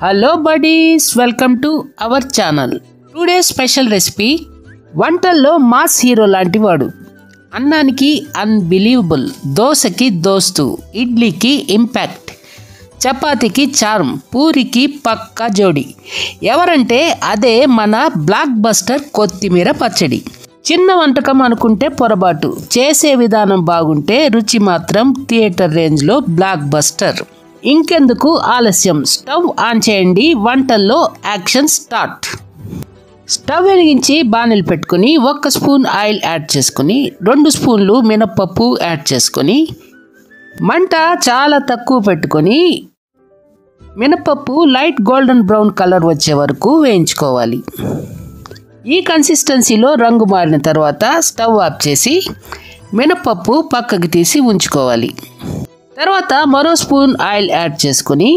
Hello buddies, welcome to our channel. Today special recipe. వంటల్లో mass hero లాంటి వాడు, అన్నానికి అన్బిలీవబుల్, దోశకి దోస్తు, ఇడ్లీకి ఇంపాక్ట్, చపాతీకి చార్మ్, పూరికి పక్కా జోడి. ఎవరంటే అదే మన బ్లాక్ బస్టర్ కొత్తిమీర పచ్చడి. చిన్న వంటకం అనుకుంటే పొరపాటు, చేసే విధానం బాగుంటే రుచి మాత్రం థియేటర్ రేంజ్లో బ్లాక్ బస్టర్. ఇంకెందుకు ఆలస్యం, స్టవ్ ఆన్ చేయండి, వంటల్లో యాక్షన్ స్టార్ట్. స్టవ్ వెలిగించి బాణీలు పెట్టుకుని 1 స్పూన్ ఆయిల్ యాడ్ చేసుకుని 2 స్పూన్లు మినప్పప్పు యాడ్ చేసుకొని మంట చాలా తక్కువ పెట్టుకొని మినప్పప్పు లైట్ గోల్డెన్ బ్రౌన్ కలర్ వచ్చే వరకు వేయించుకోవాలి. ఈ కన్సిస్టెన్సీలో రంగు మారిన తర్వాత స్టవ్ ఆఫ్ చేసి మినప్పప్పు పక్కకి తీసి ఉంచుకోవాలి. తర్వాత మరో స్పూన్ ఆయిల్ యాడ్ చేసుకుని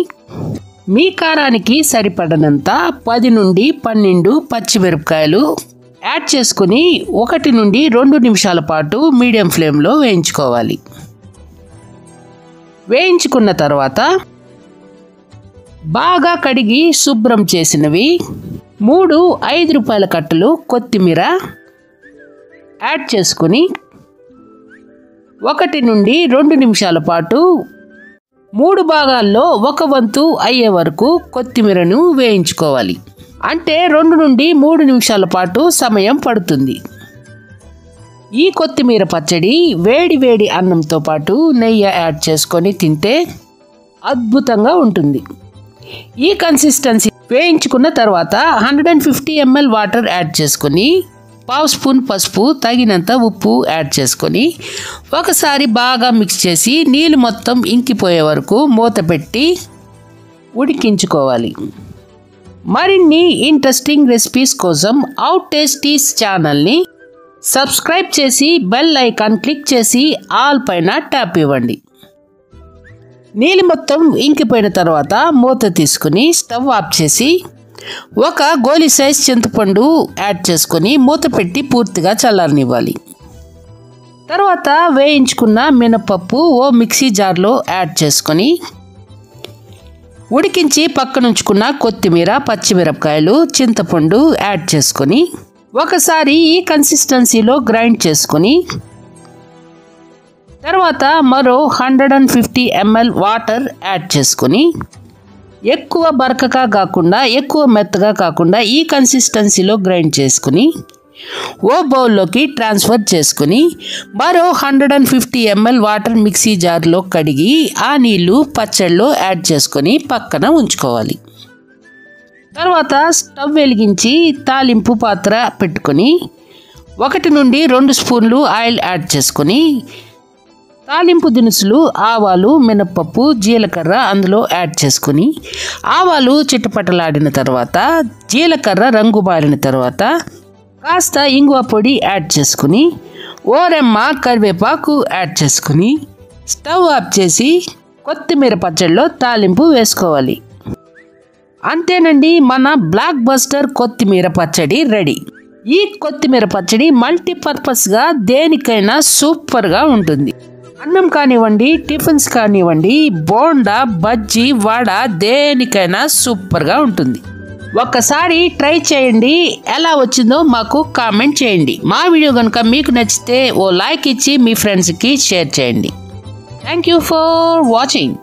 మీ కారానికి సరిపడనంత 10 నుండి 12 పచ్చిమిరపకాయలు యాడ్ చేసుకుని 1 నుండి 2 నిమిషాల పాటు మీడియం ఫ్లేమ్లో వేయించుకోవాలి. వేయించుకున్న తర్వాత బాగా కడిగి శుభ్రం చేసినవి 3 5 రూపాయల కట్టలు కొత్తిమీర యాడ్ చేసుకుని 1 నుండి 2 నిమిషాల పాటు 3 భాగాల్లో 1 వంతు అయ్యే వరకు కొత్తిమీరను వేయించుకోవాలి. అంటే 2 నుండి 3 నిమిషాల పాటు సమయం పడుతుంది. ఈ కొత్తిమీర పచ్చడి వేడి వేడి అన్నంతో పాటు నెయ్యి యాడ్ చేసుకొని తింటే అద్భుతంగా ఉంటుంది. ఈ కన్సిస్టెన్సీ వేయించుకున్న తర్వాత 150 ml వాటర్ యాడ్ చేసుకొని 1/2 స్పూన్ పసుపు, తగినంత ఉప్పు యాడ్ చేసుకొని ఒకసారి బాగా మిక్స్ చేసి నీళ్ళు మొత్తం ఇంకిపోయే వరకు మూత పెట్టి ఉడికించుకోవాలి. మరిన్ని ఇంట్రెస్టింగ్ రెసిపీస్ కోసం అవుట్ టేస్టీస్ ఛానల్ని సబ్స్క్రైబ్ చేసి బెల్ ఐకాన్ క్లిక్ చేసి ఆల్ పైన ట్యాప్ ఇవ్వండి. నీళ్ళు మొత్తం ఇంకిపోయిన తర్వాత మూత తీసుకుని స్టవ్ ఆఫ్ చేసి 1 గోలీ సైజ్ చింతపండు యాడ్ చేసుకొని మూత పెట్టి పూర్తిగా చల్లారనివ్వాలి. తర్వాత వేయించుకున్న మినపప్పు ఓ మిక్సీ జార్లో యాడ్ చేసుకొని ఉడికించి పక్కనుంచుకున్న కొత్తిమీర, పచ్చిమిరపకాయలు, చింతపండు యాడ్ చేసుకొని ఒకసారి ఈ కన్సిస్టెన్సీలో గ్రైండ్ చేసుకొని తర్వాత మరో 150 ml వాటర్ యాడ్ చేసుకొని ఎక్కువ బరకగా కాకుండా ఎక్కువ మెత్తగా కాకుండా ఈ కన్సిస్టెన్సీలో గ్రైండ్ చేసుకుని ఓ బౌల్లోకి ట్రాన్స్ఫర్ చేసుకుని మరో 150 ml వాటర్ మిక్సీ జార్లో కడిగి ఆ నీళ్లు పచ్చడిలో యాడ్ చేసుకొని పక్కన ఉంచుకోవాలి. తర్వాత స్టవ్ వెలిగించి తాలింపు పాత్ర పెట్టుకొని 1 నుండి 2 స్పూన్లు ఆయిల్ యాడ్ చేసుకొని తాలింపు దినుసులు ఆవాలు, మినప్పప్పు, జీలకర్ర అందులో యాడ్ చేసుకుని ఆవాలు చిటపటలాడిన తర్వాత జీలకర్ర రంగు మారిన తర్వాత కాస్త ఇంగువ పొడి యాడ్ చేసుకుని ఓరెమ్మ కరివేపాకు యాడ్ చేసుకుని స్టవ్ ఆఫ్ చేసి కొత్తిమీర పచ్చడిలో తాలింపు వేసుకోవాలి. అంతేనండి, మన బ్లాక్ బస్టర్ కొత్తిమీర పచ్చడి రెడీ. ఈ కొత్తిమీర పచ్చడి మల్టీపర్పస్గా దేనికైనా సూపర్గా ఉంటుంది. అన్నం కానివ్వండి, టిఫిన్స్ కానివ్వండి, బోండా, బజ్జీ, వడ దేనికైనా సూపర్గా ఉంటుంది. ఒక్కసారి ట్రై చేయండి, ఎలా వచ్చిందో మాకు కామెంట్ చేయండి. మా వీడియో కనుక మీకు నచ్చితే ఓ లైక్ ఇచ్చి మీ ఫ్రెండ్స్కి షేర్ చేయండి. Thank you for watching.